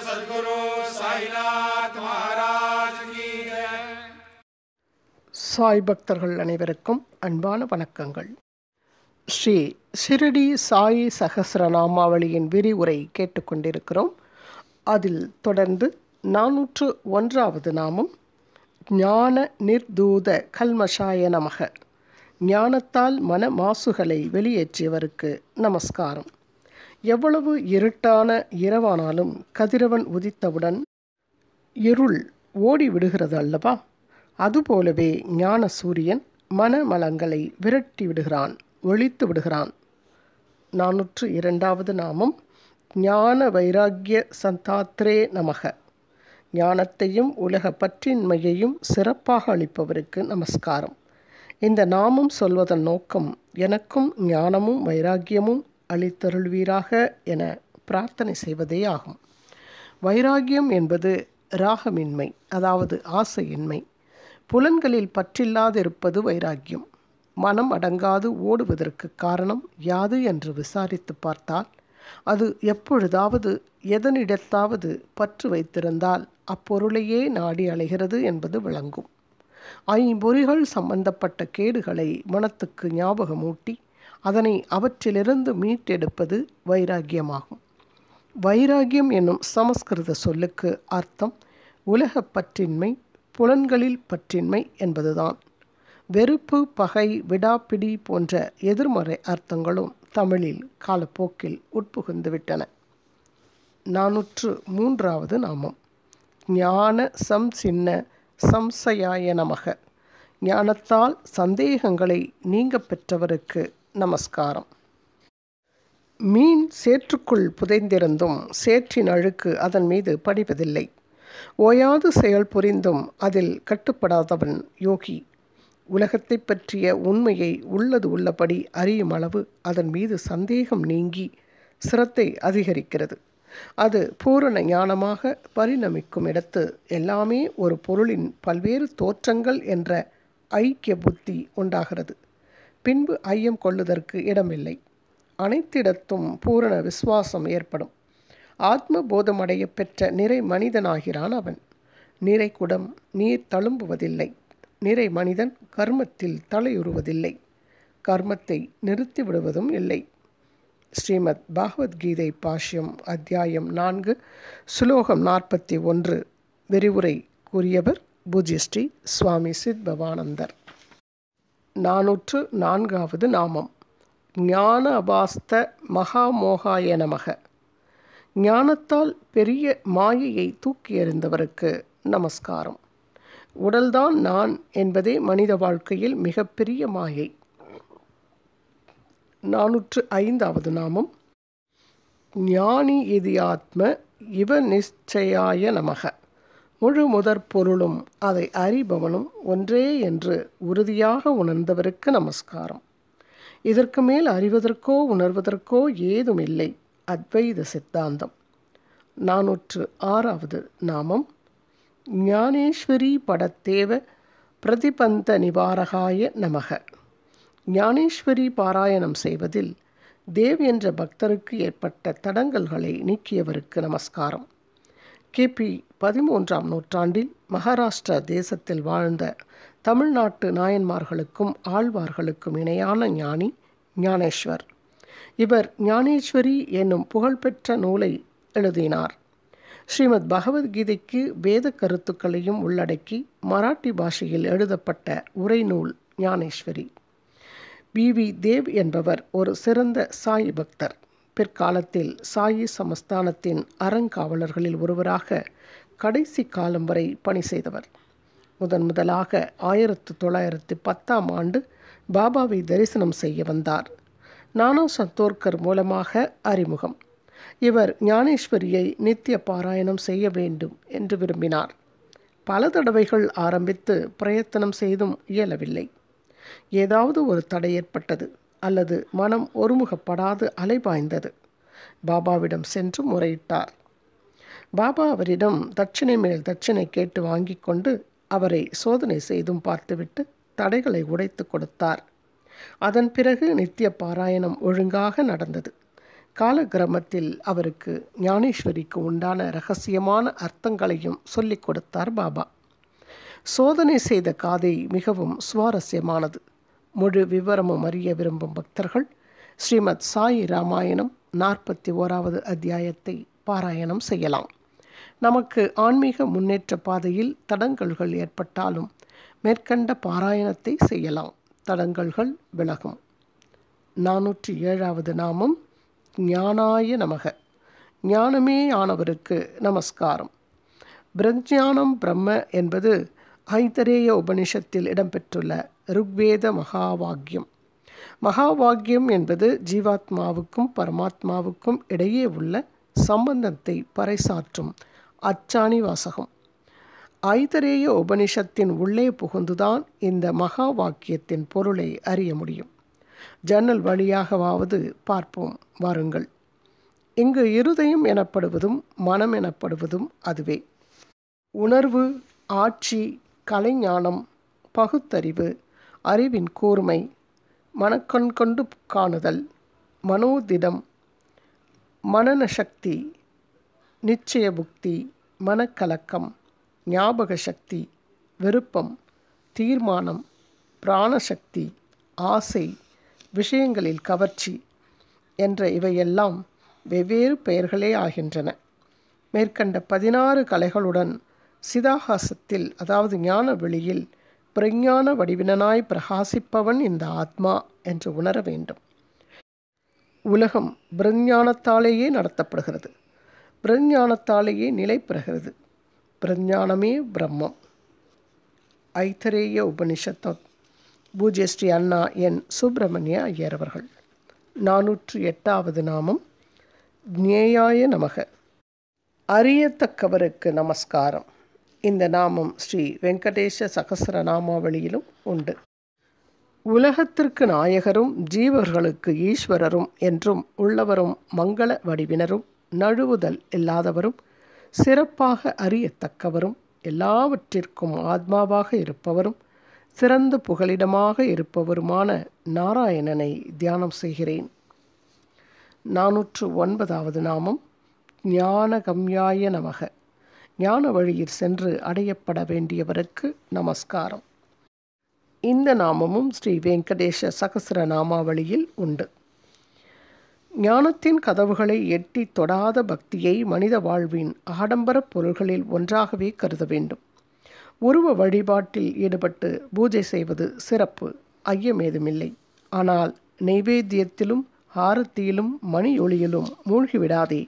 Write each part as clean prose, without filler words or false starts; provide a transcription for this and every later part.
सद्गुरु साईनाथ महाराज की जय. சாய் பக்தர்கள் அனைவருக்கும் அன்பான வணக்கங்கள். ஸ்ரீ ஷிரடி சாயி சகஸ்ரநாமாவளியின் விரிவுரை கேட்டுக்கொண்டிருக்கிறோம். அதில் தொடர்ந்து 401வது நாமம் ஞான நிர்தூத கல்மஷாய நமக. ஞானத்தால் மன மாசுகளை வெளியேற்றியவருக்கு நமஸ்காரம். எவ்வளவு இருட்டான இரவானாலும் கதிரவன் உதித்தவுடன் இருள் ஓடிவிடுகிறது அல்லவா? அதுபோலவே ஞான சூரியன் மனமலங்களை விரட்டி விடுகிறான், ஒழித்து விடுகிறான். 402வது நாமம் ஞான வைராக்கிய சந்தாத்ரே நமக. ஞானத்தையும் உலக பற்றின்மையையும் சிறப்பாக அளிப்பவருக்கு நமஸ்காரம். இந்த நாமம் சொல்வதன் நோக்கம் எனக்கும் ஞானமும் வைராக்கியமும் அளித்தருள்வீராக என பிரார்த்தனை செய்வதே ஆகும். வைராக்கியம் என்பது ராகமின்மை, அதாவது ஆசையின்மை. புலன்களில் பற்றில்லாதிருப்பது வைராக்கியம். மனம் அடங்காது ஓடுவதற்கு காரணம் யாது என்று விசாரித்து பார்த்தால் அது எப்பொழுதாவது எதனிடத்தாவது பற்று வைத்திருந்தால் அப்பொருளையே நாடி அலைகிறது என்பது விளங்கும். ஐம்பொறிகள் சம்பந்தப்பட்ட கேடுகளை மனத்துக்கு ஞாபகமூட்டி அதனை அவற்றிலிருந்து மீட்டெடுப்பது வைராக்கியமாகும். வைராக்கியம் என்னும் சமஸ்கிருத சொல்லுக்கு அர்த்தம் உலக பற்றின்மை, புலன்களில் பற்றின்மை என்பதுதான். வெறுப்பு, பகை, விடாப்பிடி போன்ற எதிர்மறை அர்த்தங்களும் தமிழில் காலப்போக்கில் உட்புகுந்துவிட்டன. 403வது நாமம் ஞான சம்சின்ன சம்சயாய நமக. ஞானத்தால் சந்தேகங்களை நீங்க பெற்றவருக்கு நமஸ்காரம். மீன் சேற்றுக்குள் புதைந்திருந்தும் சேற்றின் அழுக்கு அதன் மீது படிவதில்லை. ஓயாது செயல் புரிந்தும் அதில் கட்டுப்படாதவன் யோகி. உலகத்தை பற்றிய உண்மையை உள்ளது உள்ளபடி அறியும் அளவு அதன் மீது சந்தேகம் நீங்கி சிரத்தை அதிகரிக்கிறது. அது பூரண ஞானமாக பரிணமிக்கும் இடத்து எல்லாமே ஒரு பொருளின் பல்வேறு தோற்றங்கள் என்ற ஐக்கிய புத்தி உண்டாகிறது. பின்பு ஐயம் கொள்ளுதற்கு இடமில்லை. அனைத்திடத்தும் பூரண விசுவாசம் ஏற்படும். ஆத்ம போதமடைய பெற்ற நிறை மனிதனாகிறான் அவன். நிறை குடம் நீர் தழும்புவதில்லை. நிறை மனிதன் கர்மத்தில் தலையுறுவதில்லை. கர்மத்தை நிறுத்திவிடுவதும் இல்லை. ஸ்ரீமத் பகவத்கீதை பாஷ்யம் அத்தியாயம் 4 சுலோகம் 41. விரிவுரை கூறியவர் பூஜ்ய ஸ்ரீ சுவாமி சித்பவானந்தர். 404வது நாமம் ஞான அபாஸ்த மகாமோகாய நமக. ஞானத்தால் பெரிய மாயையை தூக்கி எறிந்தவருக்கு நமஸ்காரம். உடல்தான் நான் என்பதே மனித வாழ்க்கையில் மிகப்பெரிய மாயை. 405வது நாமம் ஞானி இதியாத்ம இவ நிச்சயாய நமக. முழு முதற் பொருளும் அதை அறிபவனும் ஒன்றே என்று உறுதியாக உணர்ந்தவருக்கு நமஸ்காரம். இதற்கு மேல் அறிவதற்கோ உணர்வதற்கோ ஏதுமில்லை. அத்வைத சித்தாந்தம். 406வது நாமம் ஞானேஸ்வரி படத்தேவ பிரதிபந்த நிவாரகாய நமக. ஞானேஸ்வரி பாராயணம் செய்வதில் தேவ் என்ற பக்தருக்கு ஏற்பட்ட தடங்கல்களை நீக்கியவருக்கு நமஸ்காரம். கிபி 13ஆம் நூற்றாண்டில் மகாராஷ்டிரா தேசத்தில் வாழ்ந்த தமிழ்நாட்டு நாயன்மார்களுக்கும் ஆழ்வார்களுக்கும் இணையான ஞானி ஞானேஸ்வர். இவர் ஞானேஸ்வரி என்னும் புகழ்பெற்ற நூலை எழுதினார். ஸ்ரீமத் பகவத்கீதைக்கு வேத கருத்துக்களையும் உள்ளடக்கி மராட்டி பாஷையில் எழுதப்பட்ட உரைநூல் ஞானேஸ்வரி. வி தேவ் என்பவர் ஒரு சிறந்த சாயி பக்தர். பிற்காலத்தில் சாயி சமஸ்தானத்தின் அறங்காவலர்களில் ஒருவராக கடைசி காலம் வரை பணி செய்தவர். முதலாக 1910ஆம் ஆண்டு பாபாவை தரிசனம் செய்ய வந்தார். நானா சந்தோர்கர் மூலமாக அறிமுகம். இவர் ஞானேஸ்வரியை நித்திய பாராயணம் செய்ய வேண்டும் என்று விரும்பினார். பல தடவைகள் ஆரம்பித்து பிரயத்தனம் செய்தும் இயலவில்லை. ஏதாவது ஒரு தடை ஏற்பட்டது அல்லது மனம் ஒருமுகப்படாது அலைபாய்ந்தது. பாபாவிடம் சென்று முறையிட்டார். பாபா அவரிடம் தட்சிணை மேல் தட்சிணை கேட்டு வாங்கி கொண்டு அவரை சோதனை செய்தும் பார்த்துவிட்டு தடைகளை உடைத்து கொடுத்தார். அதன் பிறகு நித்திய பாராயணம் ஒழுங்காக நடந்தது. காலக்கிரமத்தில் அவருக்கு ஞானேஸ்வரிக்கு உண்டான இரகசியமான அர்த்தங்களையும் சொல்லிக் கொடுத்தார் பாபா. சோதனை செய்த காதை மிகவும் சுவாரஸ்யமானது. முழு விவரமும் அறிய விரும்பும் பக்தர்கள் ஸ்ரீமத் சாயி ராமாயணம் 41வது அத்தியாயத்தை பாராயணம் செய்யலாம். நமக்கு ஆன்மீக முன்னேற்ற பாதையில் தடங்கல்கள் ஏற்பட்டாலும் மேற்கண்ட பாராயணத்தை செய்யலாம். தடங்கல்கள் விலகும். 407வது நாமம் ஞானாய நமக. ஞானமே ஆனவருக்கு நமஸ்காரம். பிரஞ்ஞானம் பிரம்ம என்பது ஐதரேய உபனிஷத்தில் இடம்பெற்றுள்ள ருக்வேத மகாவாக்கியம். மகாவாக்கியம் என்பது ஜீவாத்மாவுக்கும் பரமாத்மாவுக்கும் இடையே உள்ள சம்பந்தத்தை பறைசாற்றும் அச்சாணி வாசகம். ஐதரேய உபனிஷத்தின் உள்ளே புகுந்துதான் இந்த மகா வாக்கியத்தின் பொருளை அறிய முடியும். ஜன்னல் வழியாகவாவது பார்ப்போம் வாருங்கள். இங்கு இருதயம் எனப்படுவதும் மனம் எனப்படுவதும் அதுவே. உணர்வு, ஆட்சி, கலைஞானம், பகுத்தறிவு, அறிவின் கூர்மை, மனக்கண் கொண்டு காணுதல், மனோதிடம், மனன சக்தி, நிச்சய புக்தி, மனக்கலக்கம், ஞாபக சக்தி, விருப்பம், தீர்மானம், பிராணசக்தி, ஆசை, விஷயங்களில் கவர்ச்சி என்ற இவையெல்லாம் வெவ்வேறு பெயர்களே ஆகின்றன. மேற்கண்ட 16 கலைகளுடன் சிதாகாசத்தில், அதாவது ஞான வெளியில் பிரஞான வடிவினனாய் பிரகாசிப்பவன் இந்த ஆத்மா என்று உணர வேண்டும். உலகம் பிரஞானத்தாலேயே நடத்தப்படுகிறது. பிரஞானத்தாலேயே நிலை பெறுகிறது. பிரஞானமே பிரம்மம். ஐதரேய உபனிஷத். பூஜ்ய ஸ்ரீ அண்ணா என் சுப்பிரமணிய ஐயர் அவர்கள். 408வது நாமம் ஞேயாய நமக. அறியத்தக்கவருக்கு நமஸ்காரம். இந்த நாமம் ஸ்ரீ வெங்கடேஷ சகஸ்ரநாமாவளியிலும் உண்டு. உலகத்திற்கு நாயகரும் ஜீவர்களுக்கு ஈஸ்வரரும் என்றும் உள்ளவரும் மங்கள வடிவினரும் நழுவுதல் இல்லாதவரும் சிறப்பாக அறியத்தக்கவரும் எல்லாவற்றிற்கும் ஆத்மாவாக இருப்பவரும் சிறந்த புகலிடமாக இருப்பவருமான நாராயணனை தியானம் செய்கிறேன். 409வது நாமம் ஞானகம்யாய நமக. ஞான வழியில் சென்று அடையப்பட வேண்டியவருக்கு நமஸ்காரம். இந்த நாமமும் ஸ்ரீ வெங்கடேஷ சகஸ்ரநாமாவளியில் உண்டு. ஞானத்தின் கதவுகளை எட்டி தொடாத பக்தியை மனித வாழ்வின் ஆடம்பர பொருள்களில் ஒன்றாகவே கருத வேண்டும். உருவ வழிபாட்டில் ஈடுபட்டு பூஜை செய்வது சிறப்பு, ஐயமேதுமில்லை. ஆனால் நெய்வேத்தியத்திலும் ஆரத்தியிலும் மணி ஒளியிலும் மூழ்கிவிடாதே,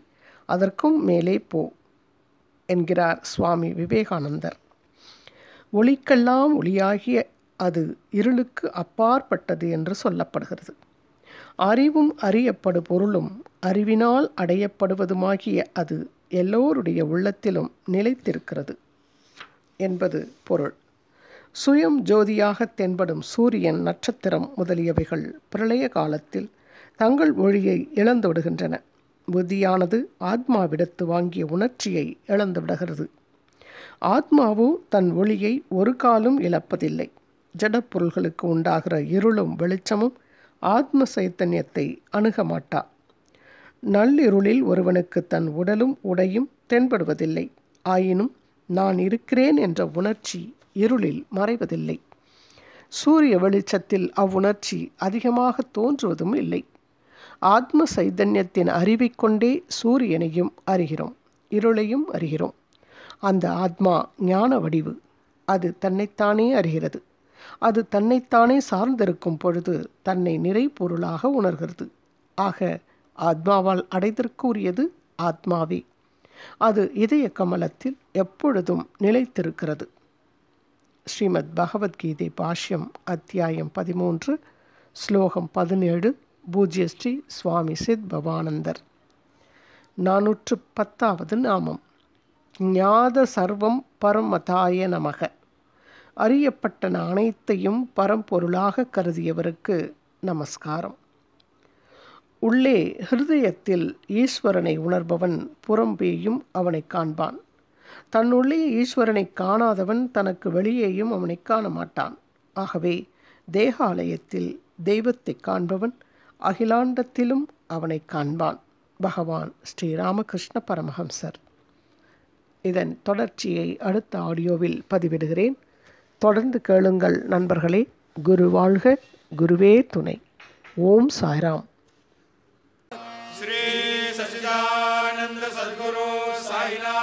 அதற்கும் மேலே போ என்கிறார் சுவாமி விவேகானந்தர். ஒளிக்கெல்லாம் ஒளியாகிய அது இருளுக்கு அப்பாற்பட்டது என்று சொல்லப்படுகிறது. அறிவும் அறியப்படு பொருளும் அறிவினால் அடையப்படுவதுமாகிய அது எல்லோருடைய உள்ளத்திலும் நிலைத்திருக்கிறது என்பது பொருள். சுயம் ஜோதியாக தென்படும் சூரியன், நட்சத்திரம் முதலியவைகள் பிரளய காலத்தில் தங்கள் ஒளியை இழந்து விடுகின்றன. புத்தியானது ஆத்மாவிடத்து வாங்கிய உணர்ச்சியை இழந்து விடுகிறது. ஆத்மாவோ தன் ஒளியை ஒரு காலும் இழப்பதில்லை. ஜடப்பொருள்களுக்கு உண்டாகிற இருளும் வெளிச்சமும் ஆத்ம சைத்தன்யத்தை அணுக மாட்டா. நள்ளிருளில் ஒருவனுக்கு தன் உடலும் உடையும் தென்படுவதில்லை. ஆயினும் நான் இருக்கிறேன் என்ற உணர்ச்சி இருளில் மறைவதில்லை. சூரிய வெளிச்சத்தில் அவ்வுணர்ச்சி அதிகமாக தோன்றுவதும் இல்லை. ஆத்ம சைதன்யத்தின் அறிவை கொண்டே சூரியனையும் அறிகிறோம், இருளையும் அறிகிறோம். அந்த ஆத்மா ஞான வடிவு. அது தன்னைத்தானே அறிகிறது. அது தன்னைத்தானே சார்ந்திருக்கும் பொழுது தன்னை நிறை பொருளாக உணர்கிறது. ஆக ஆத்மாவால் அடைதற்குரியது ஆத்மாவே. அது இதய கமலத்தில் எப்பொழுதும் நிலைத்திருக்கிறது. ஸ்ரீமத் பகவத்கீதை பாஷ்யம் அத்தியாயம் 13 ஸ்லோகம் 17 பூஜ்ய ஸ்ரீ சுவாமி சித் பவானந்தர். 410வது நாமம் ஞாத சர்வம் பரமதாய நமக. அறியப்பட்ட அனைத்தையும் பரம்பொருளாக கருதியவருக்கு நமஸ்காரம். உள்ளே ஹிருதயத்தில் ஈஸ்வரனை உணர்பவன் புறம்பேயும் அவனை காண்பான். தன்னுள்ளே ஈஸ்வரனை காணாதவன் தனக்கு வெளியேயும் அவனை காண மாட்டான். ஆகவே தேகாலயத்தில் தெய்வத்தை காண்பவன் அகிலாண்டத்திலும் அவனை காண்பான். பகவான் ஸ்ரீ ராமகிருஷ்ண பரமஹம்சர். இதன் தொடர்ச்சியை அடுத்த ஆடியோவில் பதிவிடுகிறேன். தொடர்ந்து கேளுங்கள் நண்பர்களே. குரு வாழ்க, குருவே துணை. ஓம் சாய்ராம். श्री सच्चिदानंद सद्गुरु साईनाथ